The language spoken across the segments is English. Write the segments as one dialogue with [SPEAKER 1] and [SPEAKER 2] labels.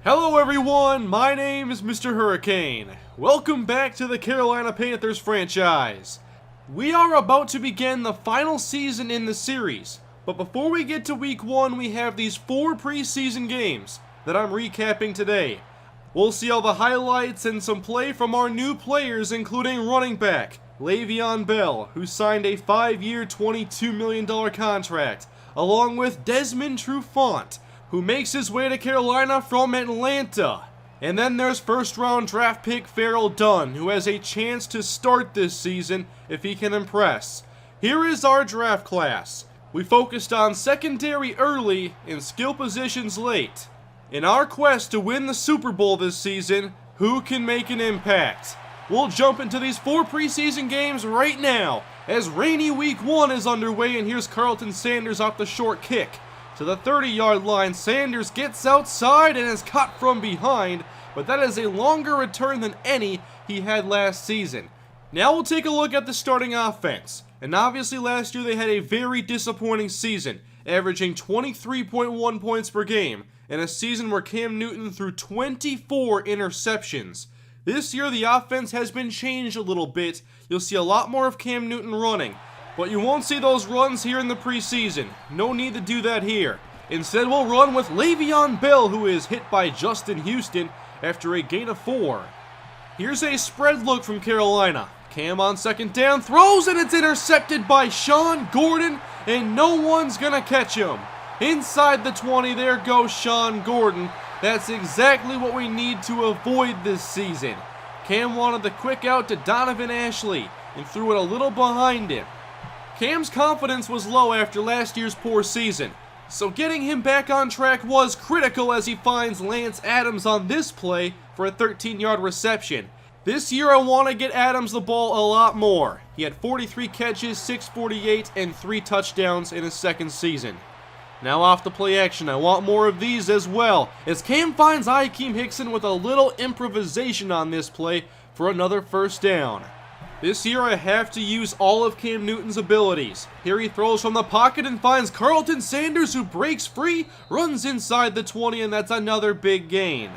[SPEAKER 1] Hello everyone, my name is MrHurriicane. Welcome back to the Carolina Panthers franchise. We are about to begin the final season in the series, but before we get to week 1 we have these 4 preseason games that I'm recapping today. We'll see all the highlights and some play from our new players, including running back Le'Veon Bell, who signed a 5-year $22 million contract, along with Desmond Trufant, who makes his way to Carolina from Atlanta. And then there's first-round draft pick Farrell Dunn, who has a chance to start this season if he can impress. Here is our draft class. We focused on secondary early and skill positions late. In our quest to win the Super Bowl this season, who can make an impact? We'll jump into these 4 preseason games right now, as rainy week 1 is underway, and here's Carlton Sanders off the short kick. To the 30-yard line, Sanders gets outside and is caught from behind, but that is a longer return than any he had last season. Now we'll take a look at the starting offense. And obviously last year they had a very disappointing season, averaging 23.1 points per game, in a season where Cam Newton threw 24 interceptions. This year the offense has been changed a little bit. You'll see a lot more of Cam Newton running. But you won't see those runs here in the preseason. No need to do that here. Instead, we'll run with Le'Veon Bell, who is hit by Justin Houston after a gain of 4. Here's a spread look from Carolina. Cam on second down, throws, and it's intercepted by Sean Gordon, and no one's gonna catch him. Inside the 20, there goes Sean Gordon. That's exactly what we need to avoid this season. Cam wanted the quick out to Donovan Ashley and threw it a little behind him. Cam's confidence was low after last year's poor season, so getting him back on track was critical as he finds Lance Adams on this play for a 13-yard reception. This year I want to get Adams the ball a lot more. He had 43 catches, 648, and 3 touchdowns in his second season. Now off the play action, I want more of these as well, as Cam finds Akeem Hickson with a little improvisation on this play for another first down. This year I have to use all of Cam Newton's abilities. Here he throws from the pocket and finds Carlton Sanders, who breaks free, runs inside the 20, and that's another big gain.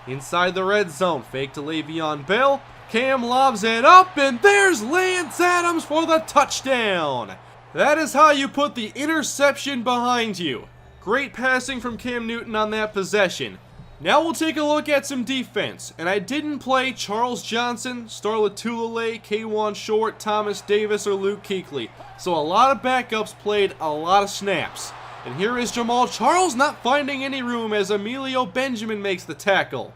[SPEAKER 1] Inside the red zone, fake to Le'Veon Bell. Cam lobs it up, and there's Lance Adams for the touchdown. That is how you put the interception behind you. Great passing from Cam Newton on that possession. Now we'll take a look at some defense, and I didn't play Charles Johnson, Starla Tulele, K'Wan Short, Thomas Davis, or Luke Kuechly, so a lot of backups played a lot of snaps. And here is Jamal Charles not finding any room as Emilio Benjamin makes the tackle.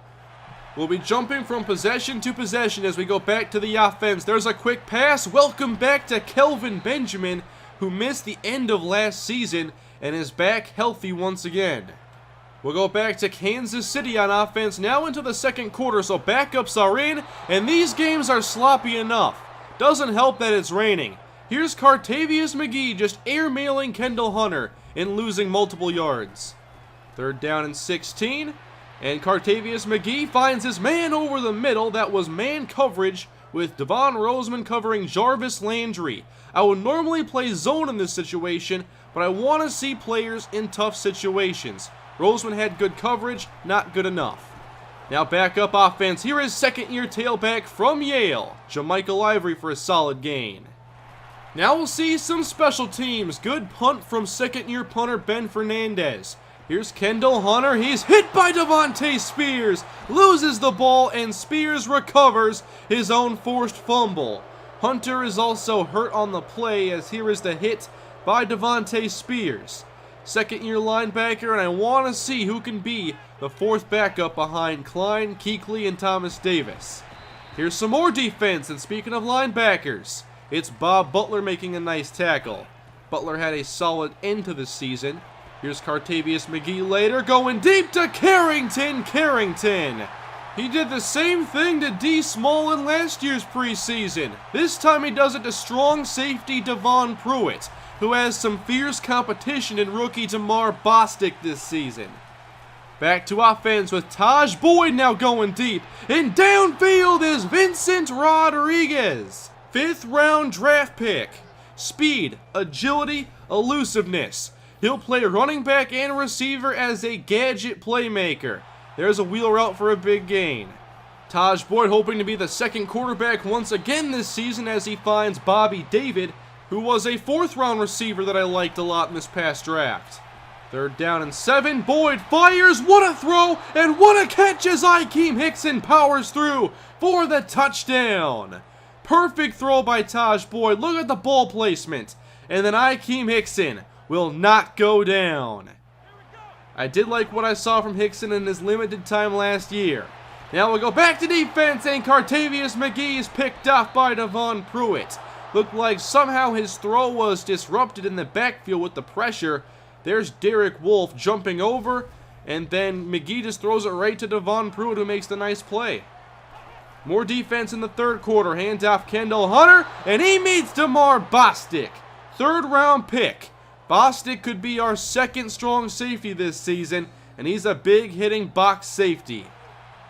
[SPEAKER 1] We'll be jumping from possession to possession as we go back to the offense. There's a quick pass. Welcome back to Kelvin Benjamin, who missed the end of last season and is back healthy once again. We'll go back to Kansas City on offense now into the second quarter, so backups are in, and these games are sloppy enough. Doesn't help that it's raining. Here's Cartavius McGee just airmailing Kendall Hunter and losing multiple yards. Third down and 16, and Cartavius McGee finds his man over the middle. That was man coverage with Devon Roseman covering Jarvis Landry. I would normally play zone in this situation, but I want to see players in tough situations. Roseman had good coverage, not good enough. Now back up offense. Here is second-year tailback from Yale, Jamichael Ivory, for a solid gain. Now we'll see some special teams. Good punt from second-year punter Ben Fernandez. Here's Kendall Hunter. He's hit by Devontae Spears. Loses the ball, and Spears recovers his own forced fumble. Hunter is also hurt on the play, as here is the hit by Devontae Spears. Second-year linebacker, and I want to see who can be the fourth backup behind Klein, Kuechly, and Thomas Davis. Here's some more defense, and speaking of linebackers, it's Bob Butler making a nice tackle. Butler had a solid end to the season. Here's Cartavius McGee later, going deep to Carrington. He did the same thing to D. Small in last year's preseason. This time he does it to strong safety Devon Pruitt, who has some fierce competition in rookie Tamar Bostic this season. Back to offense with Taj Boyd now going deep, and downfield is Vincent Rodriguez. 5th round draft pick. Speed, agility, elusiveness. He'll play running back and receiver as a gadget playmaker. There's a wheel route for a big gain. Taj Boyd hoping to be the second quarterback once again this season as he finds Bobby David, who was a 4th-round receiver that I liked a lot in this past draft. 3rd down and 7. Boyd fires. What a throw and what a catch as Akeem Hickson powers through for the touchdown. Perfect throw by Taj Boyd. Look at the ball placement. And then Akeem Hickson will not go down. I did like what I saw from Hickson in his limited time last year. Now we'll go back to defense, and Cartavius McGee is picked off by Devon Pruitt. Looked like somehow his throw was disrupted in the backfield with the pressure. There's Derek Wolfe jumping over, and then McGee just throws it right to Devon Pruitt, who makes the nice play. More defense in the 3rd quarter. Handoff Kendall Hunter, and he meets Damar Bostic. 3rd-round pick. Bostic could be our 2nd strong safety this season, and he's a big hitting box safety.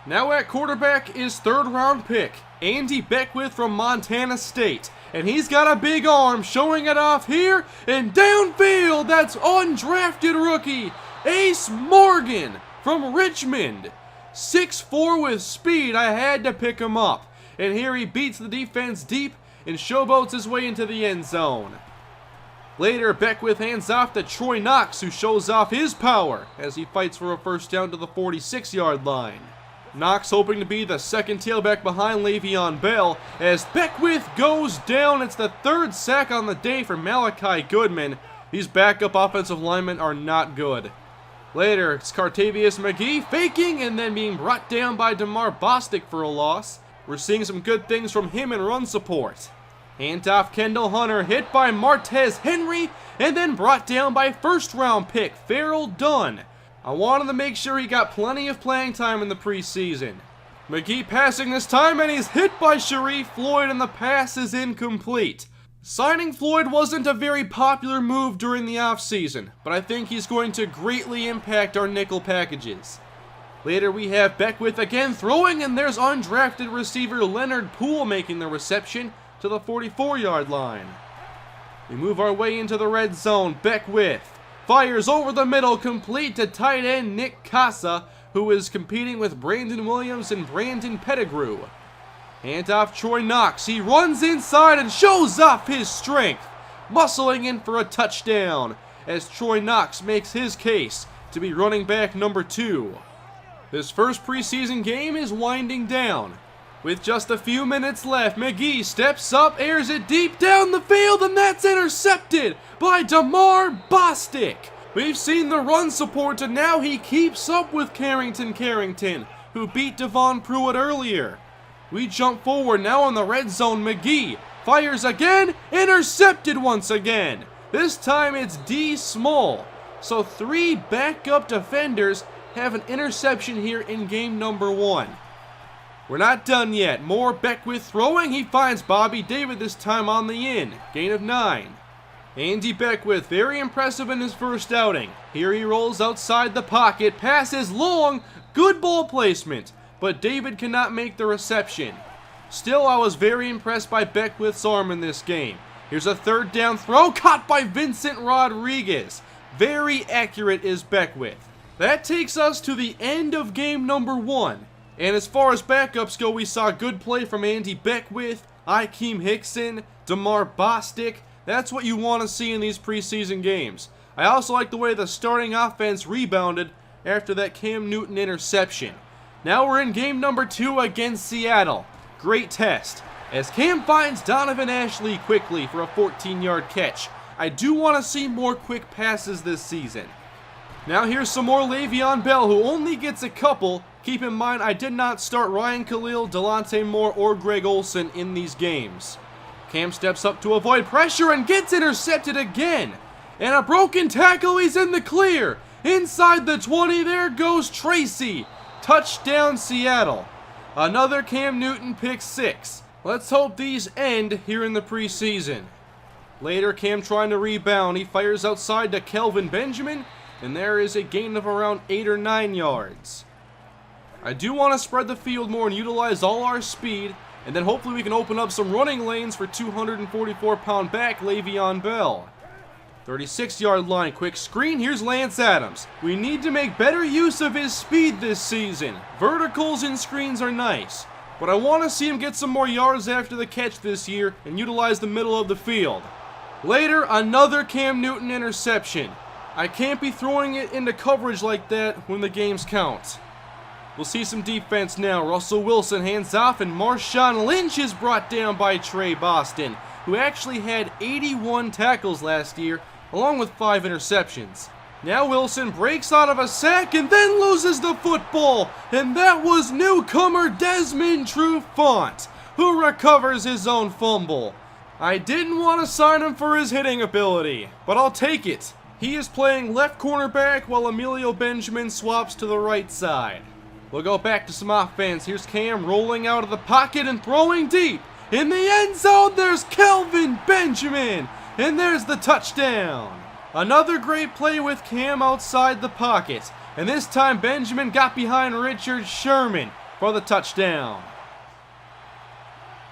[SPEAKER 1] Now at quarterback is 3rd-round pick, Andy Beckwith from Montana State. And he's got a big arm, showing it off here, and downfield, that's undrafted rookie, Ace Morgan from Richmond. 6'4" with speed, I had to pick him up. And here he beats the defense deep and showboats his way into the end zone. Later, Beckwith hands off to Troy Knox, who shows off his power as he fights for a 1st down to the 46-yard line. Knox hoping to be the 2nd tailback behind Le'Veon Bell as Beckwith goes down. It's the 3rd sack on the day for Malachi Goodman. These backup offensive linemen are not good. Later, it's Cartavius McGee faking and then being brought down by Damar Bostic for a loss. We're seeing some good things from him in run support. Handoff Kendall Hunter, hit by Martez Henry, and then brought down by 1st-round pick Farrell Dunn. I wanted to make sure he got plenty of playing time in the preseason. McGee passing this time, and he's hit by Sharif Floyd, and the pass is incomplete. Signing Floyd wasn't a very popular move during the offseason, but I think he's going to greatly impact our nickel packages. Later we have Beckwith again throwing, and there's undrafted receiver Leonard Poole making the reception to the 44-yard line. We move our way into the red zone. Beckwith fires over the middle, complete to tight end Nick Casa, who is competing with Brandon Williams and Brandon Pettigrew. Handoff Troy Knox. He runs inside and shows off his strength, muscling in for a touchdown as Troy Knox makes his case to be running back number 2. This first preseason game is winding down. With just a few minutes left, McGee steps up, airs it deep down the field, and that's intercepted by Damar Bostic. We've seen the run support, and now he keeps up with Carrington, who beat Devon Pruitt earlier. We jump forward now in the red zone. McGee fires again, intercepted once again. This time it's D Small. So 3 backup defenders have an interception here in game number 1. We're not done yet. More Beckwith throwing. He finds Bobby David this time on the in. Gain of 9. Andy Beckwith, very impressive in his first outing. Here he rolls outside the pocket. Pass is long. Good ball placement. But David cannot make the reception. Still, I was very impressed by Beckwith's arm in this game. Here's a 3rd down throw. Caught by Vincent Rodriguez. Very accurate is Beckwith. That takes us to the end of game number 1. And as far as backups go, we saw good play from Andy Beckwith, Akeem Hickson, Damar Bostic. That's what you want to see in these preseason games. I also like the way the starting offense rebounded after that Cam Newton interception. Now we're in game number 2 against Seattle. Great test, as Cam finds Donovan Ashley quickly for a 14-yard catch. I do want to see more quick passes this season. Now here's some more Le'Veon Bell, who only gets a couple. Keep in mind, I did not start Ryan Khalil, Delonte Moore, or Greg Olsen in these games. Cam steps up to avoid pressure and gets intercepted again. And a broken tackle, he's in the clear. Inside the 20, there goes Tracy. Touchdown Seattle. Another Cam Newton pick 6. Let's hope these end here in the preseason. Later, Cam trying to rebound. He fires outside to Kelvin Benjamin, and there is a gain of around 8 or 9 yards. I do want to spread the field more and utilize all our speed, and then hopefully we can open up some running lanes for 244-pound back Le'Veon Bell. 36-yard line, quick screen, here's Lance Adams. We need to make better use of his speed this season. Verticals and screens are nice, but I want to see him get some more yards after the catch this year and utilize the middle of the field. Later, another Cam Newton interception. I can't be throwing it into coverage like that when the games count. We'll see some defense now. Russell Wilson hands off, and Marshawn Lynch is brought down by Trey Boston, who actually had 81 tackles last year, along with 5 interceptions. Now Wilson breaks out of a sack and then loses the football, and that was newcomer Desmond Trufant, who recovers his own fumble. I didn't want to sign him for his hitting ability, but I'll take it. He is playing left cornerback while Emilio Benjamin swaps to the right side. We'll go back to some offense. Here's Cam rolling out of the pocket and throwing deep. In the end zone, there's Kelvin Benjamin, and there's the touchdown. Another great play with Cam outside the pocket, and this time Benjamin got behind Richard Sherman for the touchdown.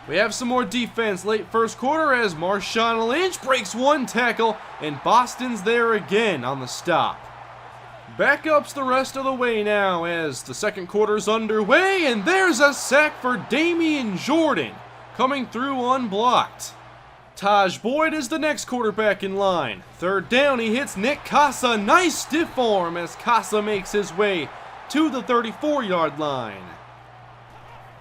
[SPEAKER 1] We have some more defense late first quarter as Marshawn Lynch breaks one tackle, and Boston's there again on the stop. Backups the rest of the way now as the second quarter's underway, and there's a sack for Damian Jordan, coming through unblocked. Taj Boyd is the next quarterback in line. Third down, he hits Nick Casa. Nice stiff arm as Casa makes his way to the 34-yard line.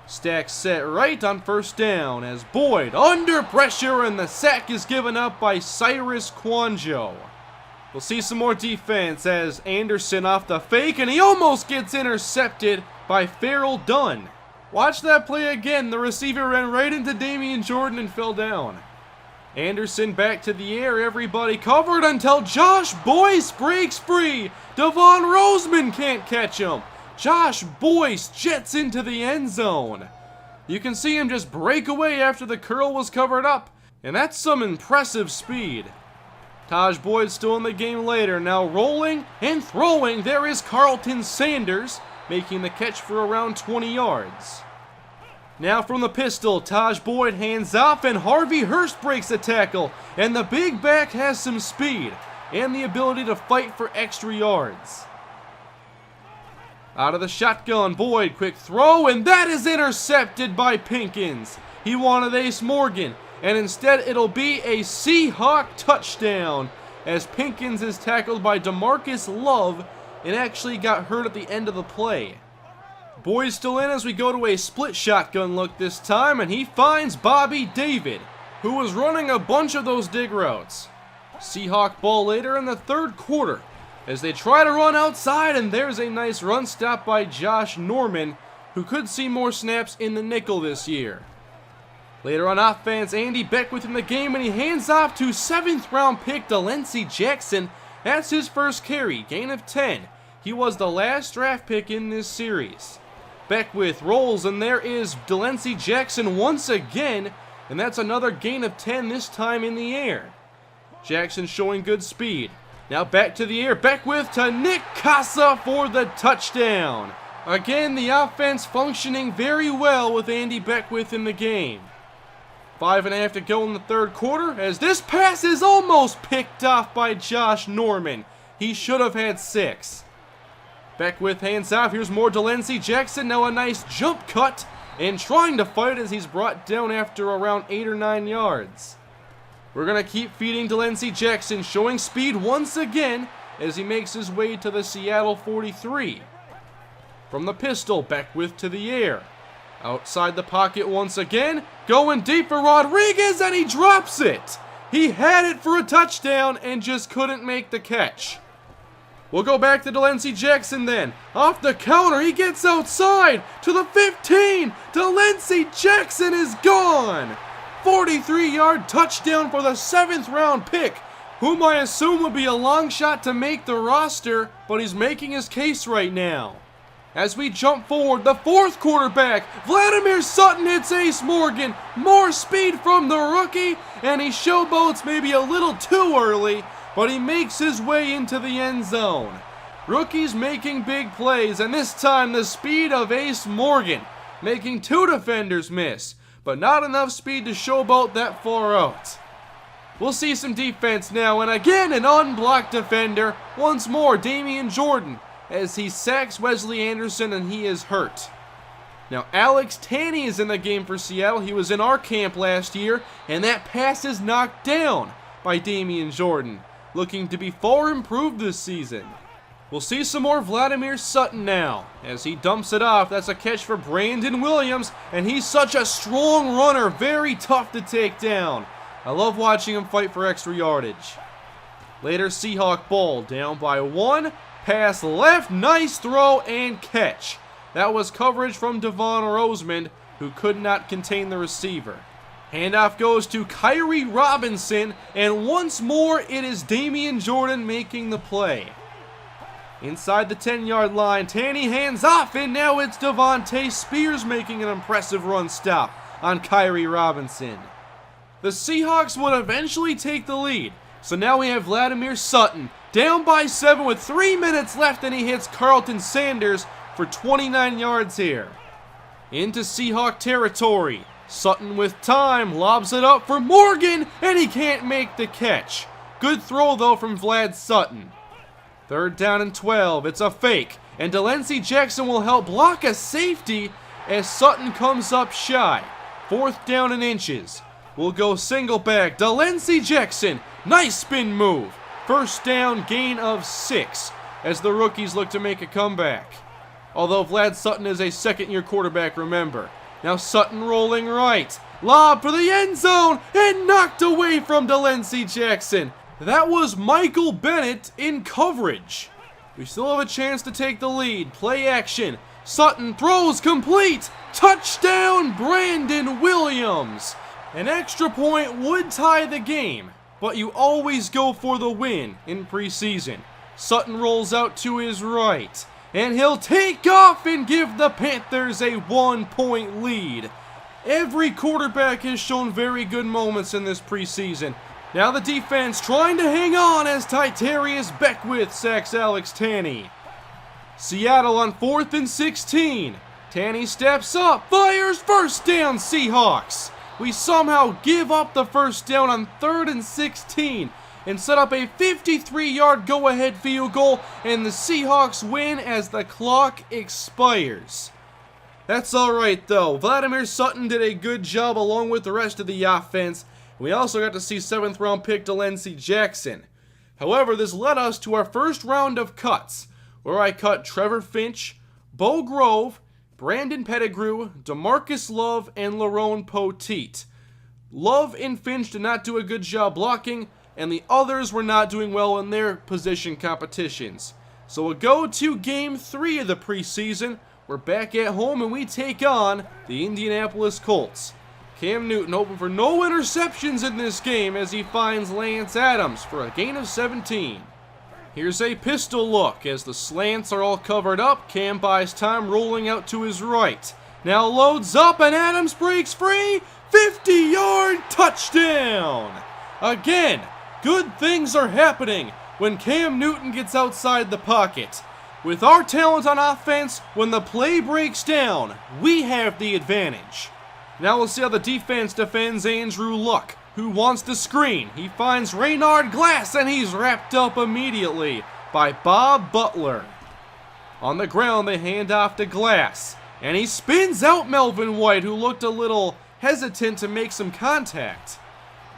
[SPEAKER 1] Stack set right on first down as Boyd under pressure, and the sack is given up by Cyrus Kwanjo. We'll see some more defense as Anderson off the fake, and he almost gets intercepted by Farrell Dunn. Watch that play again. The receiver ran right into Damian Jordan and fell down. Anderson back to the air. Everybody covered until Josh Boyce breaks free. Devon Roseman can't catch him. Josh Boyce jets into the end zone. You can see him just break away after the curl was covered up, and that's some impressive speed. Taj Boyd still in the game later. Now rolling and throwing. There is Carlton Sanders making the catch for around 20 yards. Now from the pistol, Taj Boyd hands off, and Harvey Hurst breaks the tackle, and the big back has some speed and the ability to fight for extra yards. Out of the shotgun, Boyd, quick throw, and that is intercepted by Pinkins. He wanted Ace Morgan, and instead it'll be a Seahawk touchdown as Pinkins is tackled by DeMarcus Love and actually got hurt at the end of the play. Boyd's still in as we go to a split shotgun look this time, and he finds Bobby David, who was running a bunch of those dig routes. Seahawk ball later in the third quarter as they try to run outside, and there's a nice run stop by Josh Norman, who could see more snaps in the nickel this year. Later on offense, Andy Beckwith in the game, and he hands off to 7th round pick Delancey Jackson. That's his first carry, gain of 10. He was the last draft pick in this series. Beckwith rolls, and there is Delancey Jackson once again, and that's another gain of 10, this time in the air. Jackson showing good speed. Now back to the air, Beckwith to Nick Casa for the touchdown. Again, the offense functioning very well with Andy Beckwith in the game. 5.5 to go in the third quarter as this pass is almost picked off by Josh Norman. He should have had 6. Beckwith hands off. Here's more Delancey Jackson. Now a nice jump cut and trying to fight as he's brought down after around 8 or 9 yards. We're going to keep feeding Delancey Jackson, showing speed once again as he makes his way to the Seattle 43. From the pistol, Beckwith to the air. Outside the pocket once again, going deep for Rodriguez, and he drops it. He had it for a touchdown and just couldn't make the catch. We'll go back to Delancey Jackson then. Off the counter, he gets outside to the 15. Delancey Jackson is gone. 43-yard touchdown for the 7th round pick, whom I assume would be a long shot to make the roster, but he's making his case right now. As we jump forward, the 4th quarterback, Vladimir Sutton hits Ace Morgan. More speed from the rookie, and he showboats maybe a little too early, but he makes his way into the end zone. Rookies making big plays, and this time the speed of Ace Morgan, making 2 defenders miss, but not enough speed to showboat that far out. We'll see some defense now, and again an unblocked defender. Once more, Damian Jordan, as he sacks Wesley Anderson and he is hurt. Now Alex Tanney is in the game for Seattle. He was in our camp last year, and that pass is knocked down by Damian Jordan, looking to be far improved this season. We'll see some more Vladimir Sutton now, as he dumps it off. That's a catch for Brandon Williams, and he's such a strong runner, very tough to take down. I love watching him fight for extra yardage. Later, Seahawk ball, down by 1, pass left, nice throw and catch. That was coverage from Devon Rosemond, who could not contain the receiver. Handoff goes to Kyrie Robinson, and once more it is Damian Jordan making the play. Inside the 10-yard line, Tanney hands off, and now it's Devontae Spears making an impressive run stop on Kyrie Robinson. The Seahawks would eventually take the lead, so now we have Vladimir Sutton down by 7 with 3 minutes left, and he hits Carlton Sanders for 29 yards here. Into Seahawk territory. Sutton with time, lobs it up for Morgan, and he can't make the catch. Good throw though from Vlad Sutton. 3rd down and 12, it's a fake, and Delancey Jackson will help block a safety as Sutton comes up shy. 4th down and inches. We'll go single back, Delancey Jackson, nice spin move. 1st down, gain of 6, as the rookies look to make a comeback. Although Vlad Sutton is a second-year quarterback, remember. Now Sutton rolling right, lob for the end zone, and knocked away from Delancey Jackson. That was Michael Bennett in coverage. We still have a chance to take the lead. Play action. Sutton throws complete. Touchdown, Brandon Williams. An extra point would tie the game, but you always go for the win in preseason. Sutton rolls out to his right, and he'll take off and give the Panthers a 1-point lead. Every quarterback has shown very good moments in this preseason. Now the defense trying to hang on as Titarius Beckwith sacks Alex Tanney. Seattle on 4th and 16. Tanney steps up, fires, 1st down Seahawks. We somehow give up the 1st down on 3rd and 16 and set up a 53-yard go-ahead field goal, and the Seahawks win as the clock expires. That's alright though. Vladimir Sutton did a good job along with the rest of the offense. We also got to see 7th round pick Delancey Jackson. However, this led us to our first round of cuts, where I cut Trevor Finch, Bo Grove, Brandon Pettigrew, DeMarcus Love, and Lerone Poteet. Love and Finch did not do a good job blocking, and the others were not doing well in their position competitions. So we'll go to Game 3 of the preseason. We're back at home, and we take on the Indianapolis Colts. Cam Newton hoping for no interceptions in this game as he finds Lance Adams for a gain of 17. Here's a pistol look as the slants are all covered up. Cam buys time rolling out to his right. Now loads up and Adams breaks free. 50-yard touchdown. Again, good things are happening when Cam Newton gets outside the pocket. With our talent on offense, when the play breaks down, we have the advantage. Now we'll see how the defense defends Andrew Luck, who wants to screen. He finds Reynard Glass, and he's wrapped up immediately by Bob Butler. On the ground, they hand off to Glass, and he spins out Melvin White, who looked a little hesitant to make some contact.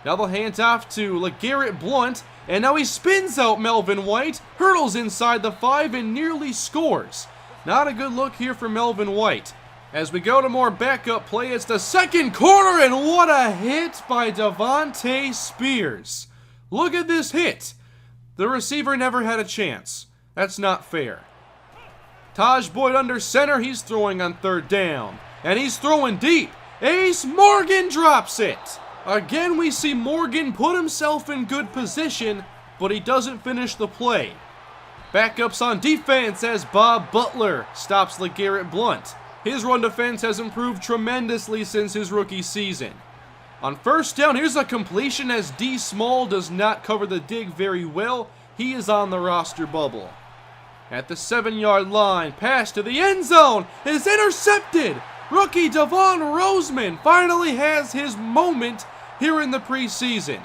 [SPEAKER 1] Now they'll hand off to LeGarrette Blount, and now he spins out Melvin White, hurdles inside the 5, and nearly scores. Not a good look here for Melvin White. As we go to more backup play, it's the second quarter, and what a hit by Devontae Spears. Look at this hit. The receiver never had a chance. That's not fair. Taj Boyd under center, he's throwing on 3rd down. And he's throwing deep. Ace Morgan drops it. Again, we see Morgan put himself in good position, but he doesn't finish the play. Backups on defense as Bob Butler stops LeGarrette Blount. His run defense has improved tremendously since his rookie season. On 1st down, here's a completion as D. Small does not cover the dig very well. He is on the roster bubble. At the 7-yard line, pass to the end zone is intercepted. Rookie Devon Rosemond finally has his moment here in the preseason.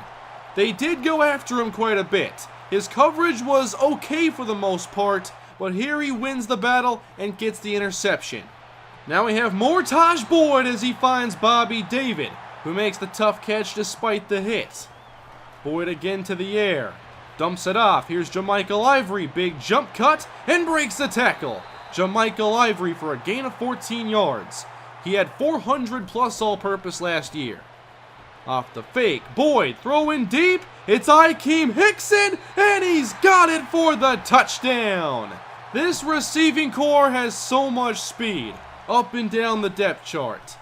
[SPEAKER 1] They did go after him quite a bit. His coverage was okay for the most part, but here he wins the battle and gets the interception. Now we have more Taj Boyd as he finds Bobby David, who makes the tough catch despite the hit. Boyd again to the air. Dumps it off. Here's Jermichael Ivory. Big jump cut and breaks the tackle. Jermichael Ivory for a gain of 14 yards. He had 400 plus all-purpose last year. Off the fake. Boyd throwing deep. It's Akeem Hickson, and he's got it for the touchdown. This receiving core has so much speed, up and down the depth chart.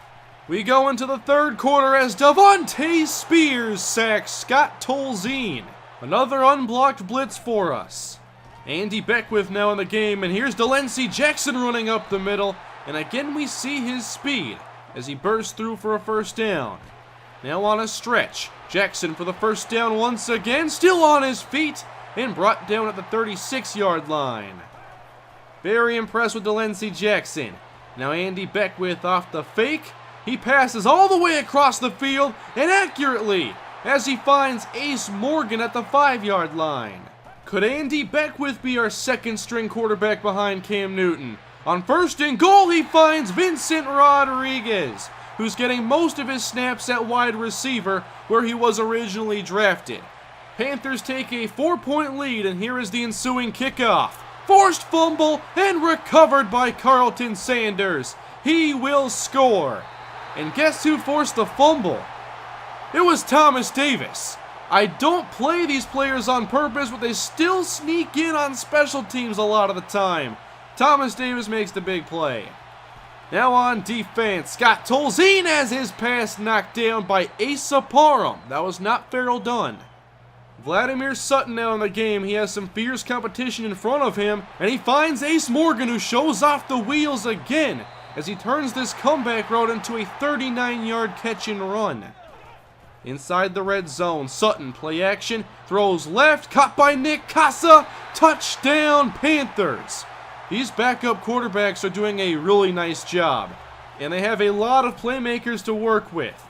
[SPEAKER 1] We go into the third quarter as Devontae Spears sacks Scott Tolzien. Another unblocked blitz for us. Andy Beckwith now in the game, and here's Delancey Jackson running up the middle, and again we see his speed as he bursts through for a first down. Now on a stretch, Jackson for the first down once again, still on his feet, and brought down at the 36-yard line. Very impressed with Delancey Jackson. Now Andy Beckwith off the fake. He passes all the way across the field and accurately as he finds Ace Morgan at the 5-yard line. Could Andy Beckwith be our second-string quarterback behind Cam Newton? On first and goal, he finds Vincent Rodriguez, who's getting most of his snaps at wide receiver where he was originally drafted. Panthers take a 4-point lead, and here is the ensuing kickoff. Forced fumble and recovered by Carlton Sanders. He will score. And guess who forced the fumble? It was Thomas Davis. I don't play these players on purpose, but they still sneak in on special teams a lot of the time. Thomas Davis makes the big play. Now on defense, Scott Tolzien has his pass knocked down by Asa Parham. That was not Farrell Dunn. Vladimir Sutton now in the game. He has some fierce competition in front of him, and he finds Ace Morgan, who shows off the wheels again as he turns this comeback route into a 39-yard catch and run. Inside the red zone, Sutton play action, throws left, caught by Nick Casa, touchdown Panthers. These backup quarterbacks are doing a really nice job, and they have a lot of playmakers to work with.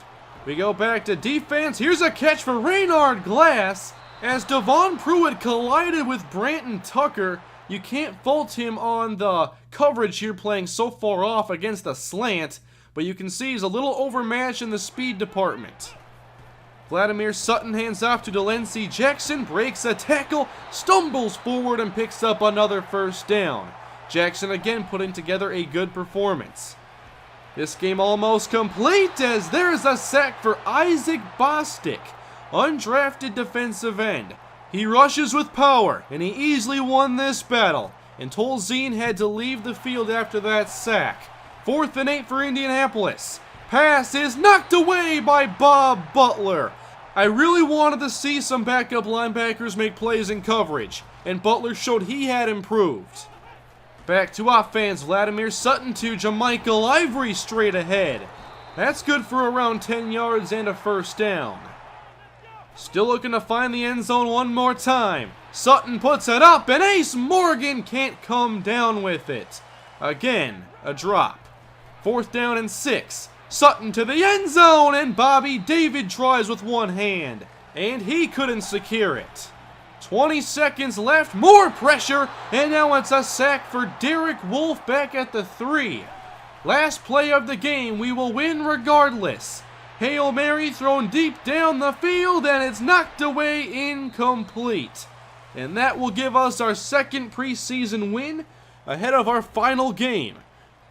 [SPEAKER 1] We go back to defense. Here's a catch for Raynard Glass as Devon Pruitt collided with Branton Tucker. You can't fault him on the coverage here playing so far off against a slant, but you can see he's a little overmatched in the speed department. Vladimir Sutton hands off to Delancey Jackson, breaks a tackle, stumbles forward and picks up another first down. Jackson again putting together a good performance. This game almost complete as there's a sack for Isaac Bostic, undrafted defensive end. He rushes with power, and he easily won this battle, and Tolzien had to leave the field after that sack. 4th and 8 for Indianapolis. Pass is knocked away by Bob Butler. I really wanted to see some backup linebackers make plays in coverage, and Butler showed he had improved. Back to offense, Vladimir Sutton to Jermichael Ivory straight ahead. That's good for around 10 yards and a first down. Still looking to find the end zone one more time. Sutton puts it up, and Ace Morgan can't come down with it. Again, a drop. 4th down and 6. Sutton to the end zone, and Bobby David tries with one hand, and he couldn't secure it. 20 seconds left, more pressure, and now it's a sack for Derek Wolfe back at the 3. Last play of the game, we will win regardless. Hail Mary thrown deep down the field, and it's knocked away incomplete. And that will give us our second preseason win ahead of our final game.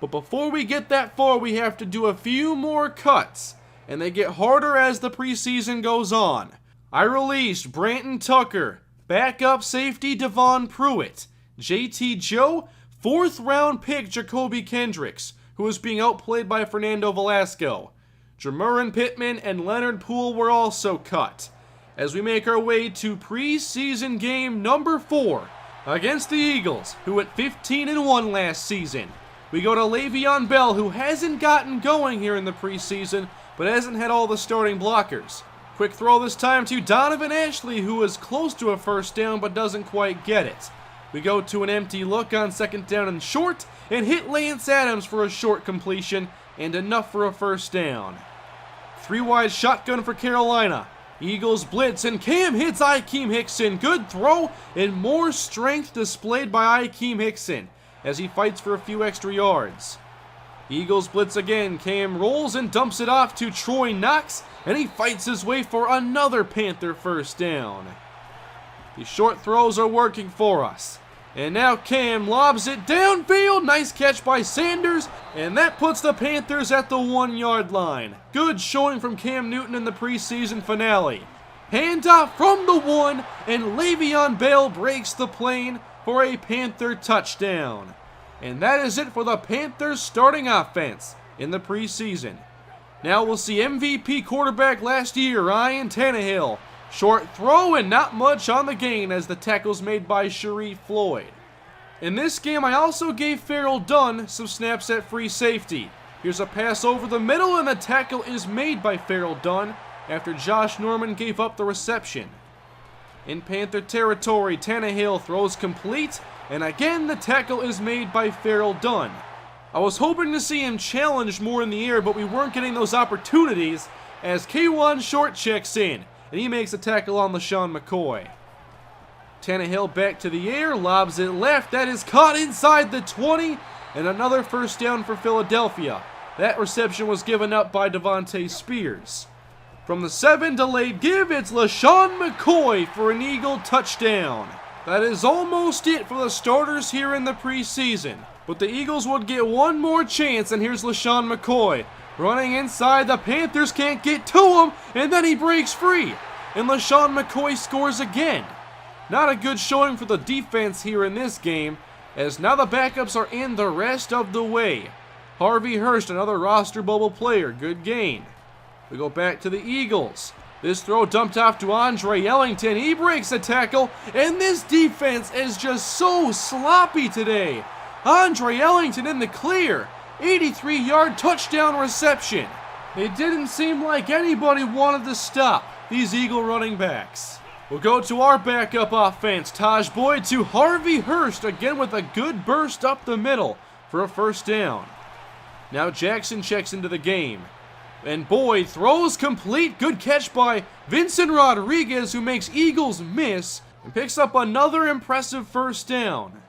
[SPEAKER 1] But before we get that far, we have to do a few more cuts, and they get harder as the preseason goes on. I released Branton Tucker, backup safety Devon Pruitt, JT Joe, 4th round pick Jacoby Kendricks, who is being outplayed by Fernando Velasco. Jamurin Pittman and Leonard Poole were also cut, as we make our way to preseason game number 4 against the Eagles, who went 15-1 last season. We go to Le'Veon Bell, who hasn't gotten going here in the preseason, but hasn't had all the starting blockers. Quick throw this time to Donovan Ashley, who is close to a first down but doesn't quite get it. We go to an empty look on 2nd down and short, and hit Lance Adams for a short completion, and enough for a first down. 3 wide shotgun for Carolina. Eagles blitz, and Cam hits Akeem Hickson. Good throw, and more strength displayed by Akeem Hickson as he fights for a few extra yards. Eagles blitz again. Cam rolls and dumps it off to Troy Knox, and he fights his way for another Panther first down. These short throws are working for us. And now Cam lobs it downfield. Nice catch by Sanders, and that puts the Panthers at the 1-yard line. Good showing from Cam Newton in the preseason finale. Handoff from the 1, and Le'Veon Bell breaks the plane for a Panther touchdown. And that is it for the Panthers starting offense in the preseason. Now we'll see MVP quarterback last year, Ryan Tannehill. Short throw and not much on the gain as the tackle's made by Sharif Floyd. In this game, I also gave Farrell Dunn some snaps at free safety. Here's a pass over the middle, and the tackle is made by Farrell Dunn after Josh Norman gave up the reception. In Panther territory, Tannehill throws complete, and again the tackle is made by Farrell Dunn. I was hoping to see him challenged more in the air, but we weren't getting those opportunities as K1 Short checks in, and he makes a tackle on LaShawn McCoy. Tannehill back to the air, lobs it left. That is caught inside the 20, and another first down for Philadelphia. That reception was given up by Devontae Spears. From the 7, delayed give, it's LaShawn McCoy for an Eagle touchdown. That is almost it for the starters here in the preseason. But the Eagles would get one more chance, and here's LaShawn McCoy. Running inside, the Panthers can't get to him, and then he breaks free. And LaShawn McCoy scores again. Not a good showing for the defense here in this game, as now the backups are in the rest of the way. Harvey Hurst, another roster bubble player, good gain. We go back to the Eagles. This throw dumped off to Andre Ellington. He breaks a tackle, and this defense is just so sloppy today. Andre Ellington in the clear. 83-yard touchdown reception. It didn't seem like anybody wanted to stop these Eagle running backs. We'll go to our backup offense. Taj Boyd to Harvey Hurst, again with a good burst up the middle for a first down. Now Jackson checks into the game. And Boyd throws complete. Good catch by Vincent Rodriguez, who makes Eagles miss and picks up another impressive first down.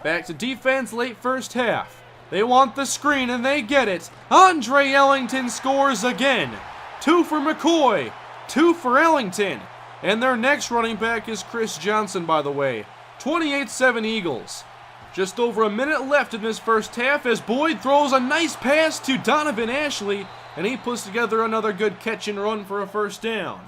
[SPEAKER 1] Back to defense late first half. They want the screen, and they get it. Andre Ellington scores again. 2 for McCoy, 2 for Ellington. And their next running back is Chris Johnson, by the way. 28-7 Eagles. Just over a minute left in this first half as Boyd throws a nice pass to Donovan Ashley, and he puts together another good catch and run for a first down.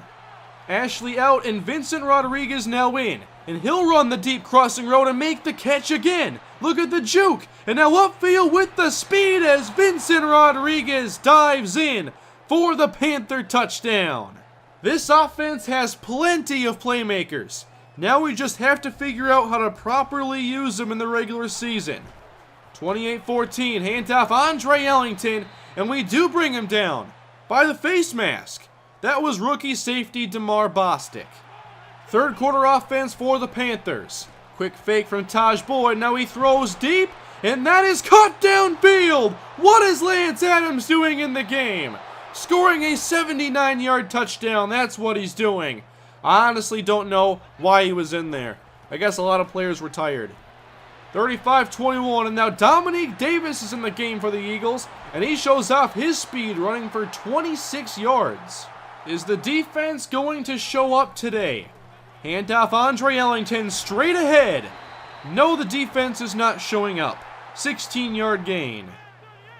[SPEAKER 1] Ashley out, and Vincent Rodriguez now in. And he'll run the deep crossing route and make the catch again. Look at the juke. And now upfield with the speed as Vincent Rodriguez dives in for the Panther touchdown. This offense has plenty of playmakers. Now we just have to figure out how to properly use them in the regular season. 28-14, handoff Andre Ellington, and we do bring him down by the face mask. That was rookie safety Damar Bostic. Third quarter offense for the Panthers. Quick fake from Taj Boyd. Now he throws deep, and that is caught downfield. What is Lance Adams doing in the game? Scoring a 79-yard touchdown. That's what he's doing. I honestly don't know why he was in there. I guess a lot of players were tired. 35-21, and now Dominique Davis is in the game for the Eagles, and he shows off his speed running for 26 yards. Is the defense going to show up today? Handoff Andre Ellington straight ahead. No, the defense is not showing up. 16-yard gain.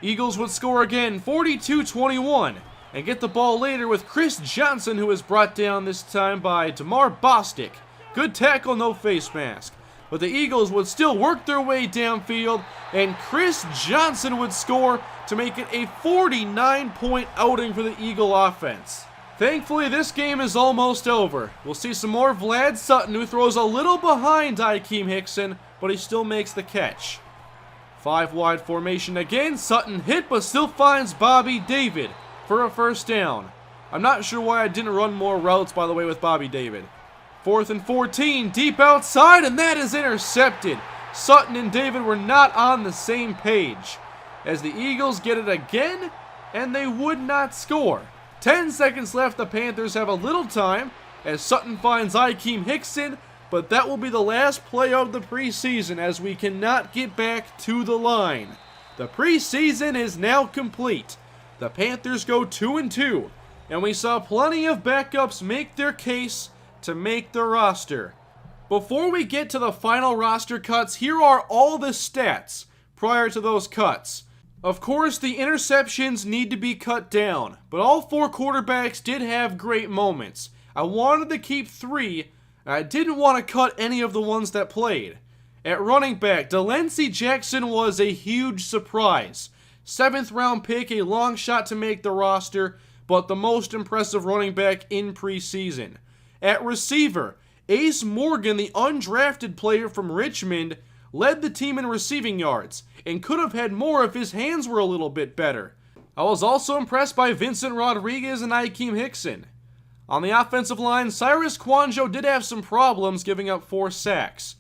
[SPEAKER 1] Eagles would score again, 42-21, and get the ball later with Chris Johnson, who is brought down this time by Damar Bostic. Good tackle, no face mask. But the Eagles would still work their way downfield, and Chris Johnson would score to make it a 49-point outing for the Eagle offense. Thankfully, this game is almost over. We'll see some more Vlad Sutton, who throws a little behind Akeem Hickson, but he still makes the catch. 5-wide formation again. Sutton hit, but still finds Bobby David for a first down. I'm not sure why I didn't run more routes, by the way, with Bobby David. 4th and 14, deep outside, and that is intercepted. Sutton and David were not on the same page, as the Eagles get it again, and they would not score. 10 seconds left. The Panthers have a little time as Sutton finds Akeem Hickson, but that will be the last play of the preseason as we cannot get back to the line. The preseason is now complete. The Panthers go 2-2, and we saw plenty of backups make their case to make the roster. Before we get to the final roster cuts, here are all the stats prior to those cuts. Of course, the interceptions need to be cut down, but all 4 quarterbacks did have great moments. I wanted to keep 3, and I didn't want to cut any of the ones that played. At running back, Delancey Jackson was a huge surprise. 7th round pick, a long shot to make the roster, but the most impressive running back in preseason. At receiver, Ace Morgan, the undrafted player from Richmond, led the team in receiving yards and could have had more if his hands were a little bit better. I was also impressed by Vincent Rodriguez and Akeem Hickson. On the offensive line, Cyrus Kwanjo did have some problems, giving up 4 sacks.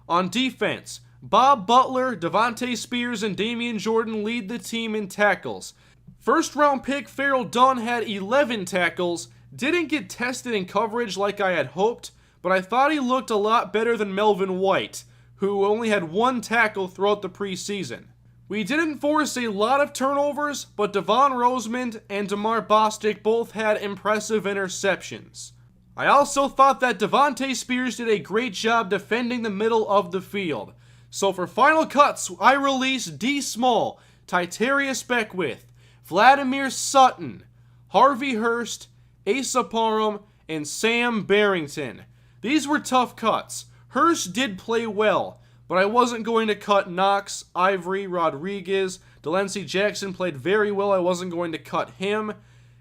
[SPEAKER 1] On defense, Bob Butler, Devontae Spears, and Damian Jordan lead the team in tackles. First round pick Farrell Dunn had 11 tackles, didn't get tested in coverage like I had hoped, but I thought he looked a lot better than Melvin White, who only had 1 tackle throughout the preseason. We didn't force a lot of turnovers, but Devon Rosemond and DeMar Bostic both had impressive interceptions. I also thought that Devontae Spears did a great job defending the middle of the field. So for final cuts, I released D. Small, Titarius Beckwith, Vladimir Sutton, Harvey Hurst, Asa Parham, and Sam Barrington. These were tough cuts. Hurst did play well, but I wasn't going to cut Knox, Ivory, Rodriguez. Delancey Jackson played very well. I wasn't going to cut him.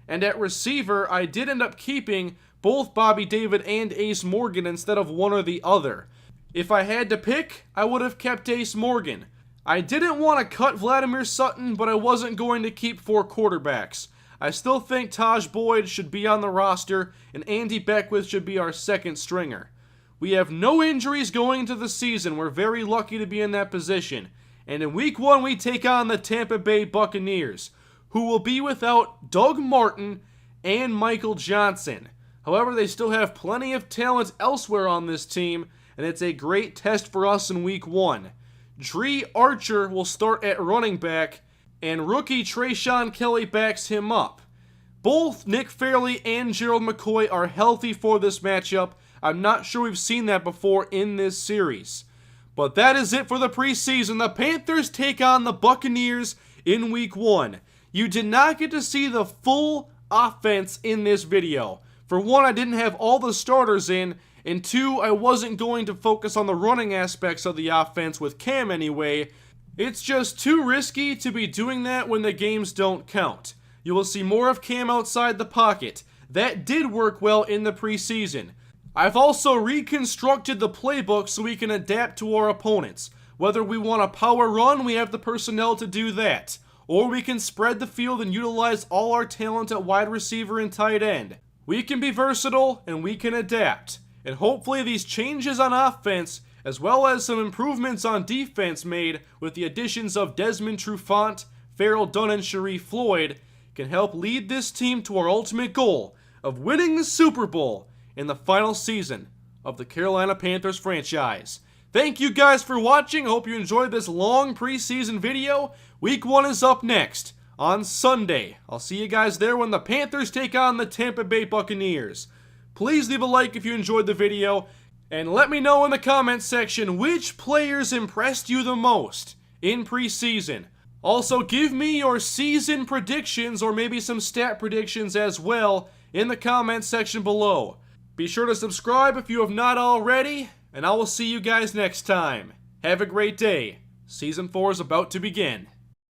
[SPEAKER 1] And at receiver, I did end up keeping both Bobby David and Ace Morgan instead of one or the other. If I had to pick, I would have kept Ace Morgan. I didn't want to cut Vladimir Sutton, but I wasn't going to keep 4 quarterbacks. I still think Taj Boyd should be on the roster, and Andy Beckwith should be our second stringer. We have no injuries going into the season. We're very lucky to be in that position. And in week 1, we take on the Tampa Bay Buccaneers, who will be without Doug Martin and Michael Johnson. However, they still have plenty of talent elsewhere on this team, and it's a great test for us in week 1. Dree Archer will start at running back, and rookie Trayshawn Kelly backs him up. Both Nick Fairley and Gerald McCoy are healthy for this matchup. I'm not sure we've seen that before in this series. But that is it for the preseason. The Panthers take on the Buccaneers in week 1. You did not get to see the full offense in this video. For 1, I didn't have all the starters in, and 2, I wasn't going to focus on the running aspects of the offense with Cam anyway. It's just too risky to be doing that when the games don't count. You will see more of Cam outside the pocket. That did work well in the preseason. I've also reconstructed the playbook so we can adapt to our opponents. Whether we want a power run, we have the personnel to do that. Or we can spread the field and utilize all our talent at wide receiver and tight end. We can be versatile and we can adapt. And hopefully these changes on offense, as well as some improvements on defense made with the additions of Desmond Trufant, Farrell Dunn, and Sharif Floyd, can help lead this team to our ultimate goal of winning the Super Bowl in the final season of the Carolina Panthers franchise. Thank you guys for watching. I hope you enjoyed this long preseason video. Week 1 is up next on Sunday. I'll see you guys there when the Panthers take on the Tampa Bay Buccaneers. Please leave a like if you enjoyed the video, and let me know in the comments section which players impressed you the most in preseason. Also, give me your season predictions or maybe some stat predictions as well in the comments section below. Be sure to subscribe if you have not already, and I will see you guys next time. Have a great day. Season 4 is about to begin.